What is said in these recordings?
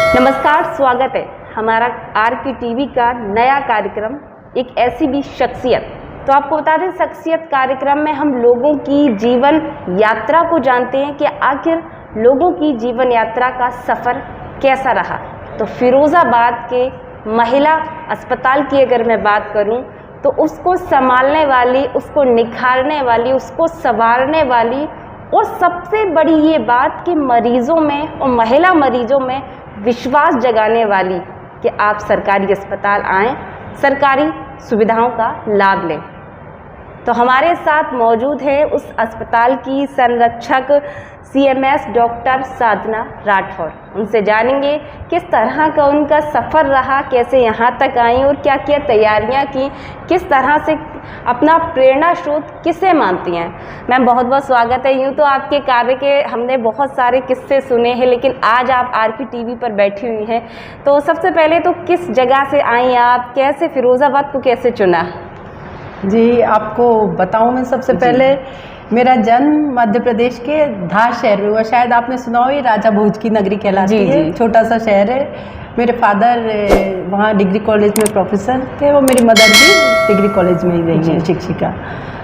नमस्कार, स्वागत है हमारा आर के टीवी का नया कार्यक्रम एक ऐसी भी शख्सियत। तो आपको बता दें, शख्सियत कार्यक्रम में हम लोगों की जीवन यात्रा को जानते हैं कि आखिर लोगों की जीवन यात्रा का सफ़र कैसा रहा। तो फिरोज़ाबाद के महिला अस्पताल की अगर मैं बात करूं तो उसको संभालने वाली, उसको निखारने वाली, उसको संवारने वाली और सबसे बड़ी ये बात कि मरीज़ों में और महिला मरीज़ों में विश्वास जगाने वाली कि आप सरकारी अस्पताल आएँ, सरकारी सुविधाओं का लाभ लें। तो हमारे साथ मौजूद है उस अस्पताल की संरक्षक CMS डॉक्टर साधना राठौर। उनसे जानेंगे किस तरह का उनका सफ़र रहा, कैसे यहाँ तक आई और क्या क्या तैयारियाँ की, किस तरह से अपना प्रेरणा स्रोत किसे मानती हैं। मैम, बहुत बहुत स्वागत है। यूँ तो आपके कार्य के हमने बहुत सारे किस्से सुने हैं, लेकिन आज आप आर के टीवी पर बैठी हुई हैं। तो सबसे पहले तो किस जगह से आई आप, कैसे फिरोज़ाबाद को कैसे चुना? जी, आपको बताऊं मैं सबसे पहले मेरा जन्म मध्य प्रदेश के धार शहर में हुआ। शायद आपने सुना हो, ये राजा भोज की नगरी कहलाती है। छोटा सा शहर है। मेरे फादर वहाँ डिग्री कॉलेज में प्रोफेसर थे और मेरी मदर भी डिग्री कॉलेज में ही रही है, शिक्षिका।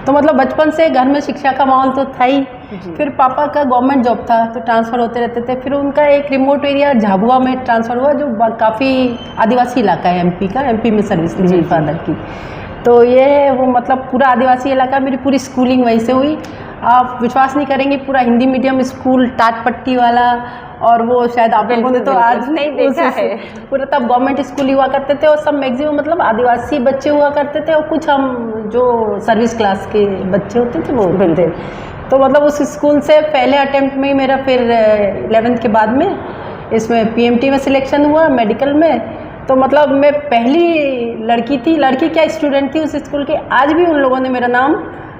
तो मतलब बचपन से घर में शिक्षा का माहौल तो था ही। फिर पापा का गवर्नमेंट जॉब था तो ट्रांसफ़र होते रहते थे। फिर उनका एक रिमोट एरिया झाबुआ में ट्रांसफ़र हुआ, जो काफ़ी आदिवासी इलाका है MP का। MP में सर्विस ली मेरे फादर की। तो ये वो मतलब पूरा आदिवासी इलाका। मेरी पूरी स्कूलिंग वहीं से हुई। आप विश्वास नहीं करेंगे, पूरा हिंदी मीडियम स्कूल, टाट पट्टी वाला। और वो शायद आप लोगों ने तो आज नहीं देखा है। पूरा तब गवर्नमेंट स्कूल हुआ करते थे और सब मैक्सिमम मतलब आदिवासी बच्चे हुआ करते थे और कुछ हम जो सर्विस क्लास के बच्चे होते थे वो थे। तो मतलब उस स्कूल से पहले अटेम्प्ट में ही मेरा फिर 11th के बाद में इसमें PMT में सिलेक्शन हुआ, मेडिकल में। तो मतलब मैं पहली लड़की थी, लड़की क्या स्टूडेंट थी उस स्कूल के। आज भी उन लोगों ने मेरा नाम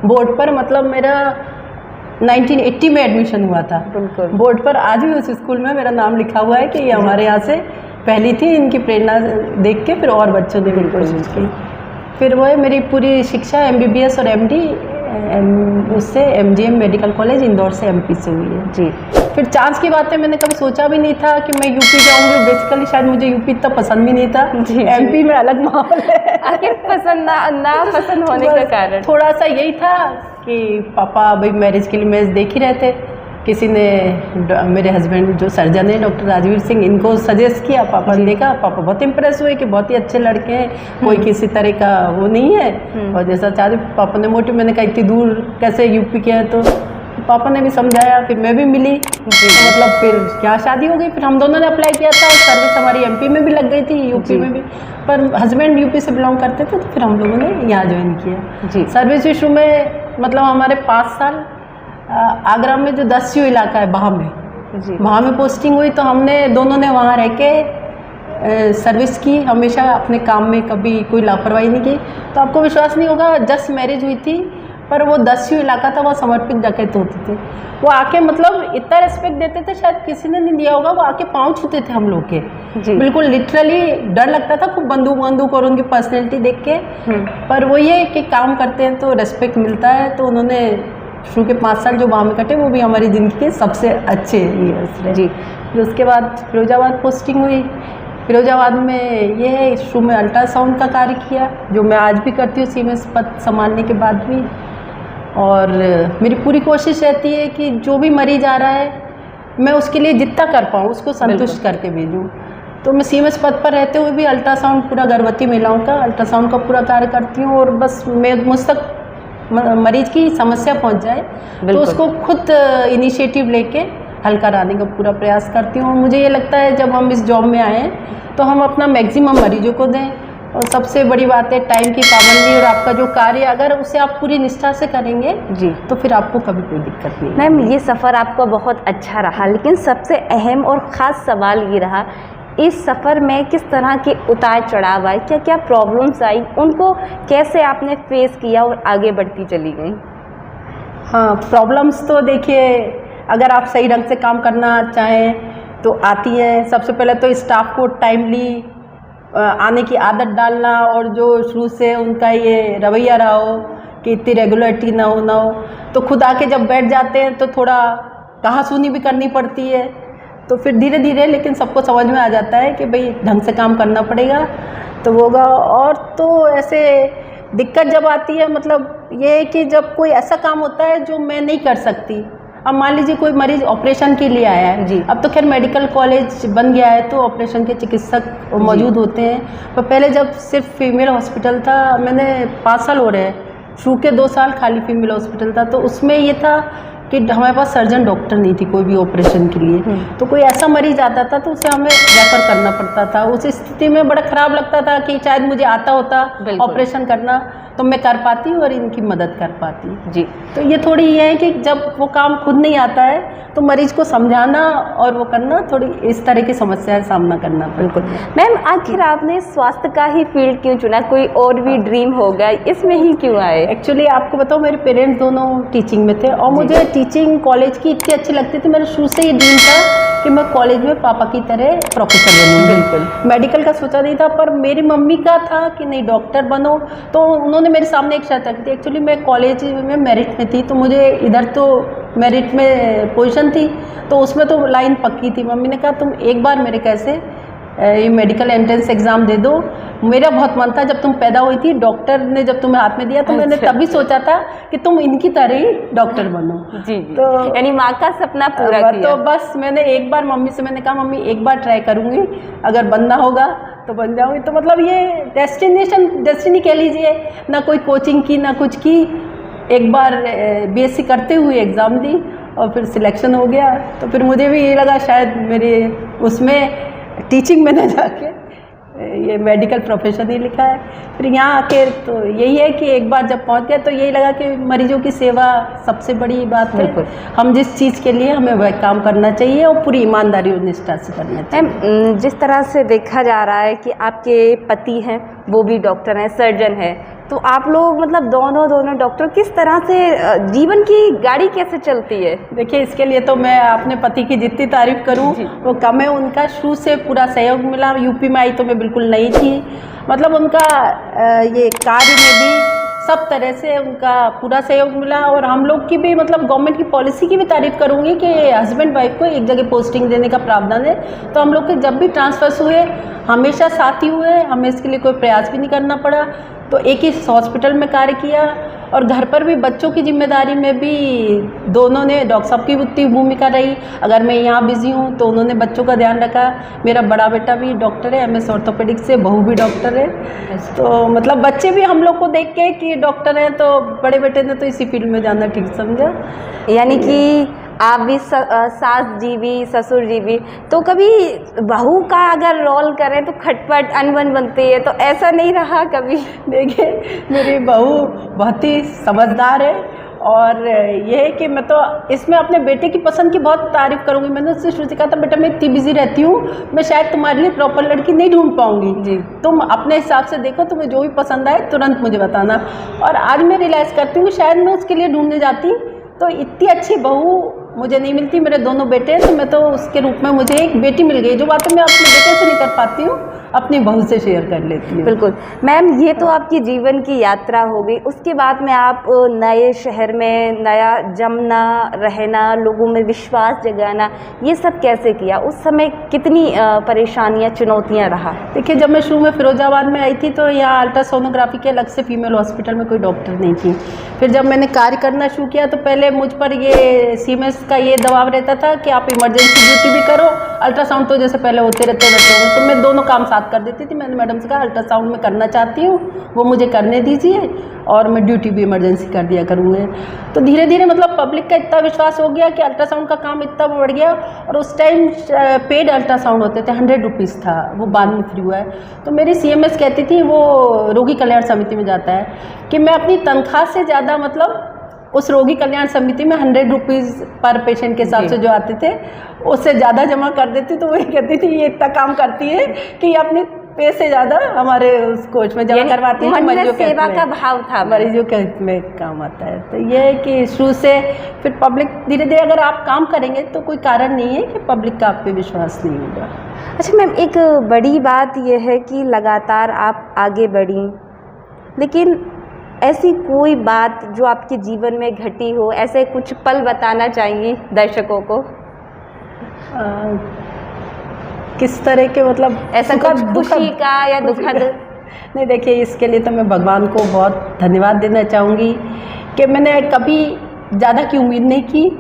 बोर्ड पर, मतलब मेरा 1980 में एडमिशन हुआ था बोर्ड पर, आज भी उस स्कूल में मेरा नाम लिखा हुआ है कि ये हमारे यहाँ से पहली थी। इनकी प्रेरणा देख के फिर और बच्चों ने भी कोशिश की। फिर वो है मेरी पूरी शिक्षा MBBS और MD उससे MGM मेडिकल कॉलेज इंदौर से MP से हुई है। जी। फिर चांस की बात है, मैंने कभी सोचा भी नहीं था कि मैं UP जाऊंगी। बेसिकली शायद मुझे UP इतना पसंद भी नहीं था। MP में अलग माहौल है। आखिर पसंद ना पसंद होने का कारण थोड़ा सा यही था कि पापा भाई मैरिज के लिए मैच देख ही रहे थे। किसी ने, मेरे हस्बैंड जो सर्जन है डॉक्टर राजवीर सिंह, इनको सजेस्ट किया। पापा ने देखा, पापा बहुत इंप्रेस हुए कि बहुत ही अच्छे लड़के हैं, कोई किसी तरह का वो नहीं है और जैसा चाहते। पापा ने मोटिव, मैंने कहा इतनी दूर कैसे UP के है, तो पापा ने भी समझाया। फिर मैं भी मिली, तो मतलब फिर क्या शादी हो गई। फिर हम दोनों ने अप्लाई किया था और सर्विस हमारी MP में भी लग गई थी, UP में भी। पर हस्बैंड UP से बिलोंग करते थे तो फिर हम लोगों ने यहाँ ज्वाइन किया। सर्विस इशू में मतलब हमारे 5 साल आगरा में जो दस्यू इलाका है वहाँ में पोस्टिंग हुई। तो हमने दोनों ने वहाँ रह के सर्विस की, हमेशा अपने काम में कभी कोई लापरवाही नहीं की। तो आपको विश्वास नहीं होगा, जस्ट मैरिज हुई थी पर वो दस्यू इलाका था, वहाँ समर्पित डकैत होते थे। वो आके मतलब इतना रिस्पेक्ट देते थे, शायद किसी ने नहीं दिया होगा। वो आके पाँव छूते थे हम लोग के, बिल्कुल लिटरली डर लगता था खूब, बंदूक और उनकी पर्सनैलिटी देख के। पर वो ये कि काम करते हैं तो रिस्पेक्ट मिलता है। तो उन्होंने शुरू के 5 साल जो वहाँ में कटे वो भी हमारी ज़िंदगी के सबसे अच्छे ईयर्स रहे। जी। फिर उसके बाद फिरोज़ाबाद पोस्टिंग हुई। फिरोज़ाबाद में ये है, शुरू में अल्ट्रासाउंड का कार्य किया, जो मैं आज भी करती हूँ CMS पद संभालने के बाद भी। और मेरी पूरी कोशिश रहती है कि जो भी मरीज आ रहा है मैं उसके लिए जितना कर पाऊँ उसको संतुष्ट करके भेजूँ। तो मैं CMS पद पर रहते हुए भी अल्ट्रासाउंड, पूरा गर्भवती महिलाओं का अल्ट्रासाउंड का पूरा कार्य करती हूँ। और बस मैं मुझ तक मरीज की समस्या पहुंच जाए तो उसको खुद इनिशिएटिव लेके हल कराने का पूरा प्रयास करती हूँ। मुझे ये लगता है जब हम इस जॉब में आए हैं तो हम अपना मैक्सिमम मरीजों को दें। और सबसे बड़ी बात है टाइम की पाबंदी, और आपका जो कार्य अगर उसे आप पूरी निष्ठा से करेंगे तो फिर आपको कभी कोई दिक्कत नहीं। मैम, ये सफ़र आपका बहुत अच्छा रहा, लेकिन सबसे अहम और ख़ास सवाल ये रहा, इस सफ़र में किस तरह के उतार चढ़ाव आए, क्या क्या प्रॉब्लम्स आई, उनको कैसे आपने फेस किया और आगे बढ़ती चली गई? हाँ, प्रॉब्लम्स तो देखिए, अगर आप सही ढंग से काम करना चाहें तो आती है। सबसे पहले तो स्टाफ को टाइमली आने की आदत डालना, और जो शुरू से उनका ये रवैया रहा हो कि इतनी रेगुलरिटी ना हो, तो खुद आके जब बैठ जाते हैं तो थोड़ा कहा सुनी भी करनी पड़ती है। तो फिर धीरे धीरे लेकिन सबको समझ में आ जाता है कि भाई ढंग से काम करना पड़ेगा तो वो होगा। और तो ऐसे दिक्कत जब आती है मतलब ये है कि जब कोई ऐसा काम होता है जो मैं नहीं कर सकती, अब मान लीजिए कोई मरीज ऑपरेशन के लिए आया है जी। अब तो खैर मेडिकल कॉलेज बन गया है तो ऑपरेशन के चिकित्सक मौजूद होते हैं, पर पहले जब सिर्फ फीमेल हॉस्पिटल था, मैंने 5 साल हो रहे हैं, शुरू के 2 साल खाली फीमेल हॉस्पिटल था, तो उसमें ये था कि हमारे पास सर्जन डॉक्टर नहीं थी कोई भी ऑपरेशन के लिए। तो कोई ऐसा मरीज आता था तो उसे हमें रेफर करना पड़ता था। उस स्थिति में बड़ा ख़राब लगता था कि शायद मुझे आता होता ऑपरेशन करना तो मैं कर पाती और इनकी मदद कर पाती जी। तो ये थोड़ी ये है कि जब वो काम खुद नहीं आता है तो मरीज को समझाना और वो करना, थोड़ी इस तरह की समस्या का सामना करना। बिल्कुल। मैम आखिर आपने स्वास्थ्य का ही फील्ड क्यों चुना? कोई और भी ड्रीम होगा, इसमें ही क्यों आए? एक्चुअली आपको बताओ मेरे पेरेंट्स दोनों टीचिंग में थे और मुझे टीचिंग कॉलेज की इतनी अच्छी लगती थी, मेरा शुरू से ये ड्रीम था कि मैं कॉलेज में पापा की तरह प्रोफेसर बनूंगी। बिल्कुल। मेडिकल का सोचा नहीं था, पर मेरी मम्मी का था कि नहीं डॉक्टर बनो, तो उन्होंने मेरे सामने एक शर्त रखी थी। एक्चुअली मैं कॉलेज में मेरिट में थी तो मुझे इधर तो मेरिट में पोजीशन थी तो उसमें तो लाइन पक्की थी। मम्मी ने कहा तुम एक बार मेरे कैसे ये मेडिकल एंट्रेंस एग्ज़ाम दे दो। मेरा बहुत मन था, जब तुम पैदा हुई थी डॉक्टर ने जब तुम्हें हाथ में दिया तो मैंने तभी सोचा था कि तुम इनकी तरह ही डॉक्टर बनो। जी। तो यानी माँ का सपना पूरा किया। तो बस मैंने एक बार मम्मी से मैंने कहा मम्मी एक बार ट्राई करूँगी, अगर बनना होगा तो बन जाऊँगी। तो मतलब ये डेस्टिनी कह लीजिए, ना कोई कोचिंग की ना कुछ की, एक बार बीएससी करते हुए एग्ज़ाम दी और फिर सिलेक्शन हो गया। तो फिर मुझे भी ये लगा शायद मेरे उसमें टीचिंग में ना जाके ये मेडिकल प्रोफेशन ही लिखा है। फिर यहाँ आके तो यही है कि एक बार जब पहुँच गए तो यही लगा कि मरीजों की सेवा सबसे बड़ी बात है। हम जिस चीज़ के लिए हमें वह काम करना चाहिए और पूरी ईमानदारी और निष्ठा से करना चाहिए। मैम जिस तरह से देखा जा रहा है कि आपके पति हैं वो भी डॉक्टर हैं, सर्जन है, तो आप लोग मतलब दोनों डॉक्टर, किस तरह से जीवन की गाड़ी कैसे चलती है? देखिए इसके लिए तो मैं अपने पति की जितनी तारीफ़ करूं वो कम है। उनका शुरू से पूरा सहयोग मिला। यूपी में आई तो मैं बिल्कुल नहीं थी, मतलब उनका ये कार्य में भी सब तरह से उनका पूरा सहयोग मिला। और हम लोग की भी मतलब गवर्नमेंट की पॉलिसी की भी तारीफ़ करूँगी कि हस्बैंड वाइफ को एक जगह पोस्टिंग देने का प्रावधान है। तो हम लोग के जब भी ट्रांसफ़र्स हुए हमेशा साथ ही हुए, हमें इसके लिए कोई प्रयास भी नहीं करना पड़ा। तो एक ही हॉस्पिटल में कार्य किया और घर पर भी बच्चों की जिम्मेदारी में भी दोनों ने, डॉक्टर साहब की उतनी भूमिका रही। अगर मैं यहाँ बिज़ी हूँ तो उन्होंने बच्चों का ध्यान रखा। मेरा बड़ा बेटा भी डॉक्टर है, एमएस ऑर्थोपेडिक्स से, बहू भी डॉक्टर है। तो मतलब बच्चे भी हम लोग को देख के कि डॉक्टर हैं तो बड़े बेटे ने तो इसी फील्ड में जाना ठीक समझा। यानी कि आप भी सास जी भी ससुर जी भी, तो कभी बहू का अगर रोल करें तो खटपट अनबन बनती है, तो ऐसा नहीं रहा कभी? देखिए मेरी बहू बहुत ही समझदार है और ये है कि मैं तो इसमें अपने बेटे की पसंद की बहुत तारीफ़ करूँगी। मैंने उससे शुरू से कहा था बेटा मैं इतनी बिजी रहती हूँ, मैं शायद तुम्हारे लिए प्रॉपर लड़की नहीं ढूंढ पाऊँगी जी, तुम अपने हिसाब से देखो, तुम्हें जो भी पसंद आए तुरंत मुझे बताना। और आज मैं रियलाइज़ करती हूँ कि शायद मैं उसके लिए ढूंढने जाती तो इतनी अच्छी बहू मुझे नहीं मिलती। मेरे दोनों बेटे हैं तो मैं तो उसके रूप में मुझे एक बेटी मिल गई। जो बातें मैं अपने बेटे से नहीं कर पाती हूँ अपनी बहू से शेयर कर लेती हूँ। बिल्कुल। मैम ये तो आपकी जीवन की यात्रा हो गई, उसके बाद में आप नए शहर में नया जमना, रहना, लोगों में विश्वास जगाना, ये सब कैसे किया? उस समय कितनी परेशानियाँ, चुनौतियाँ रहा? देखिए जब मैं शुरू में फिरोजाबाद में आई थी तो यहाँ अल्ट्रासोनोग्राफी के अलग से फीमेल हॉस्पिटल में कोई डॉक्टर नहीं थी। फिर जब मैंने कार्य करना शुरू किया तो पहले मुझ पर ये सीएमएस का ये दबाव रहता था कि आप इमरजेंसी ड्यूटी भी करो, अल्ट्रासाउंड तो जैसे पहले होते रहते हैं, तो मैं दोनों काम साथ कर देती थी। मैंने मैडम से कहा अल्ट्रासाउंड में करना चाहती हूँ, वो मुझे करने दीजिए और मैं ड्यूटी भी इमरजेंसी कर दिया करूँगी। तो धीरे धीरे मतलब पब्लिक का इतना विश्वास हो गया कि अल्ट्रासाउंड का काम इतना बढ़ गया। और उस टाइम पेड अल्ट्रासाउंड होते थे, 100 रुपीज़ था, वो बाद में फ्री हुआ है। तो मेरी सीएमएस कहती थी, वो रोगी कल्याण समिति में जाता है, कि मैं अपनी तनख्वाह से ज़्यादा मतलब उस रोगी कल्याण समिति में 100 रुपीज़ पर पेशेंट के हिसाब से जो आते थे उससे ज़्यादा जमा कर देती। तो वही कहती थी ये इतना काम करती है कि ये अपने पे से ज़्यादा हमारे उस कोच में जमा करवाती है। मरीजों के सेवा का भाव था, मरीजों के हित में काम आता है। तो ये है कि शुरू से फिर पब्लिक धीरे धीरे अगर आप काम करेंगे तो कोई कारण नहीं है कि पब्लिक का आप पे विश्वास नहीं होगा। अच्छा मैम, एक बड़ी बात यह है कि लगातार आप आगे बढ़ी, लेकिन ऐसी कोई बात जो आपके जीवन में घटी हो, ऐसे कुछ पल बताना चाहेंगी दर्शकों को? किस तरह के मतलब ऐसा कुछ खुशी का या दुखद? नहीं, देखिए इसके लिए तो मैं भगवान को बहुत धन्यवाद देना चाहूँगी कि मैंने कभी ज़्यादा की उम्मीद नहीं की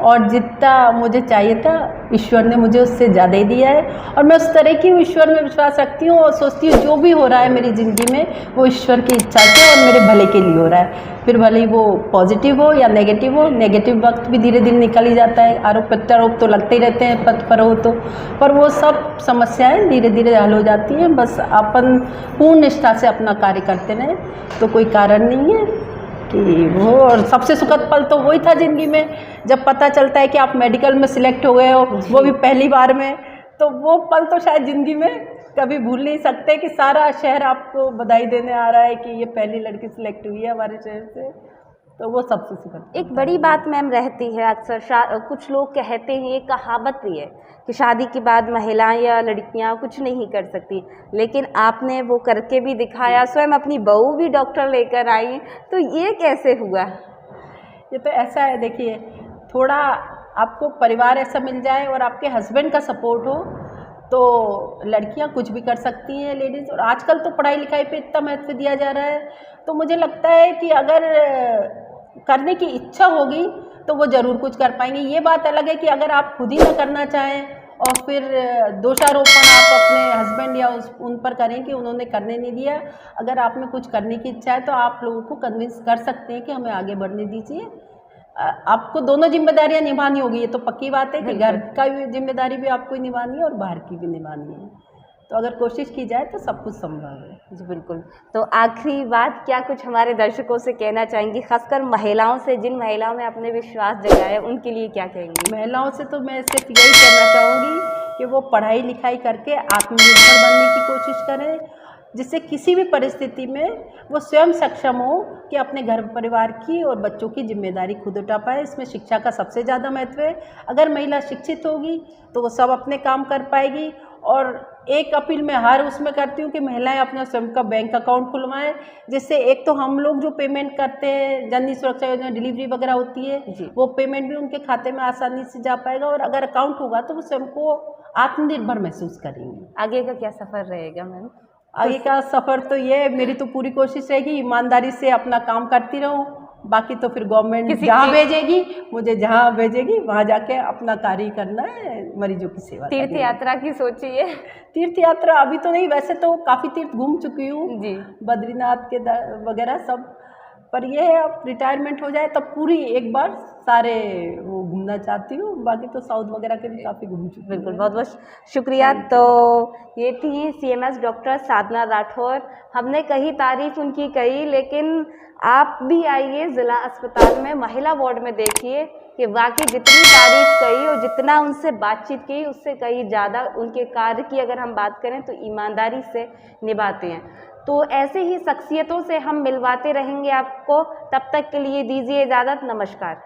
और जितना मुझे चाहिए था ईश्वर ने मुझे उससे ज़्यादा ही दिया है। और मैं उस तरह की ईश्वर में विश्वास रखती हूँ और सोचती हूँ जो भी हो रहा है मेरी ज़िंदगी में वो ईश्वर की इच्छा से और मेरे भले के लिए हो रहा है। फिर भले ही वो पॉजिटिव हो या नेगेटिव हो, नेगेटिव वक्त भी धीरे धीरे निकल ही जाता है, आरोप प्रत्यारोप तो लगते ही रहते हैं पथ पर हो तो, पर वो सब समस्याएं धीरे धीरे हल हो जाती हैं। बस अपन पूर्ण निष्ठा से अपना कार्य करते रहें तो कोई कारण नहीं है कि वो। और सबसे सुखद पल तो वही था ज़िंदगी में जब पता चलता है कि आप मेडिकल में सिलेक्ट हो गए हो, वो भी पहली बार में, तो वो पल तो शायद ज़िंदगी में कभी भूल नहीं सकते कि सारा शहर आपको बधाई देने आ रहा है कि ये पहली लड़की सिलेक्ट हुई है हमारे शहर से, तो वो सबसे सुखद। एक बड़ी बात मैम रहती है अक्सर कुछ लोग कहते हैं, ये कहावत भी है कि शादी के बाद महिलाएं या लड़कियां कुछ नहीं कर सकती, लेकिन आपने वो करके भी दिखाया, स्वयं अपनी बहू भी डॉक्टर लेकर आई, तो ये कैसे हुआ? ये तो ऐसा है, देखिए थोड़ा आपको परिवार ऐसा मिल जाए और आपके हस्बैंड का सपोर्ट हो तो लड़कियां कुछ भी कर सकती हैं लेडीज़। और आजकल तो पढ़ाई लिखाई पे इतना महत्व दिया जा रहा है, तो मुझे लगता है कि अगर करने की इच्छा होगी तो वो ज़रूर कुछ कर पाएंगे। ये बात अलग है कि अगर आप खुद ही ना करना चाहें और फिर दोषारोपण आप अपने हस्बैंड या उन पर करें कि उन्होंने करने नहीं दिया। अगर आप में कुछ करने की इच्छा है तो आप लोगों को कन्विंस कर सकते हैं कि हमें आगे बढ़ने दीजिए। आपको दोनों जिम्मेदारियां निभानी होगी, ये तो पक्की बात है कि घर का भी जिम्मेदारी भी आपको ही निभानी है और बाहर की भी निभानी है। तो अगर कोशिश की जाए तो सब कुछ संभव है। जी बिल्कुल। तो आखिरी बात क्या कुछ हमारे दर्शकों से कहना चाहेंगी, खासकर महिलाओं से, जिन महिलाओं में आपने विश्वास जगाया, उनके लिए क्या कहेंगी? महिलाओं से तो मैं सिर्फ यही कहना चाहूँगी कि वो पढ़ाई लिखाई करके आत्मनिर्भर बनने की कोशिश करें, जिससे किसी भी परिस्थिति में वो स्वयं सक्षम हो कि अपने घर परिवार की और बच्चों की जिम्मेदारी खुद उठा पाए। इसमें शिक्षा का सबसे ज़्यादा महत्व है। अगर महिला शिक्षित होगी तो वो सब अपने काम कर पाएगी। और एक अपील मैं हर उसमें करती हूँ कि महिलाएं अपना स्वयं का बैंक अकाउंट खुलवाएं, जिससे एक तो हम लोग जो पेमेंट करते हैं, जननी सुरक्षा योजना डिलीवरी वगैरह होती है, वो पेमेंट भी उनके खाते में आसानी से जा पाएगा। और अगर अकाउंट होगा तो वो स्वयं को आत्मनिर्भर महसूस करेंगी। आगे का क्या सफ़र रहेगा मैम? आगे का सफ़र तो ये, मेरी तो पूरी कोशिश रहेगी ईमानदारी से अपना काम करती रहूं, बाकी तो फिर गवर्नमेंट जहाँ भेजेगी, मुझे जहाँ भेजेगी वहाँ जाके अपना कार्य करना है, मरीजों की सेवा। तीर्थ यात्रा की सोचिए? तीर्थ यात्रा अभी तो नहीं, वैसे तो काफ़ी तीर्थ घूम चुकी हूँ जी, बद्रीनाथ के वगैरह सब, पर यह है अब रिटायरमेंट हो जाए तब पूरी एक बार सारे वो घूमना चाहती हूँ। बाकी तो साउथ वगैरह के भी काफ़ी घूम चुकी हूँ। बिल्कुल, बहुत बहुत शुक्रिया। तो ये थी CMS डॉक्टर साधना राठौर। हमने कही तारीफ उनकी कही, लेकिन आप भी आइए ज़िला अस्पताल में महिला वार्ड में देखिए कि वाकई जितनी तारीफ कही और जितना उनसे बातचीत की उससे कहीं ज़्यादा उनके कार्य की अगर हम बात करें तो ईमानदारी से निभाते हैं। तो ऐसे ही शख्सियतों से हम मिलवाते रहेंगे आपको। तब तक के लिए दीजिए इजाज़त, नमस्कार।